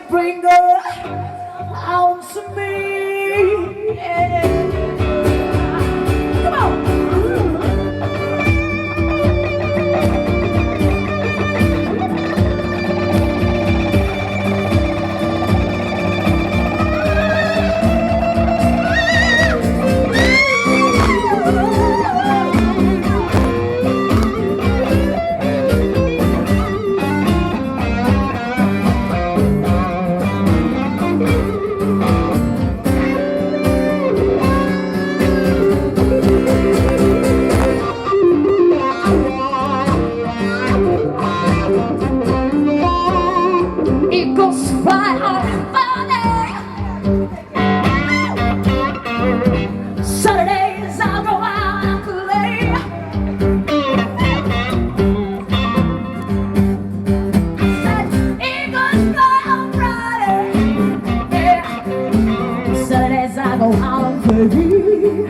bring her out to me. Yeah. Come on. It goes by on Monday. Saturdays I'll go out and play. It goes by on Friday. Yeah. Saturdays I go out and play.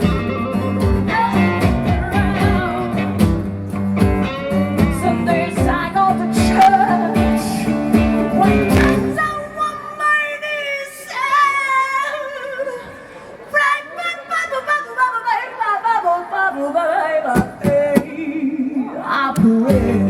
Sundays I go to church. When times I want my knees and right back, I pray.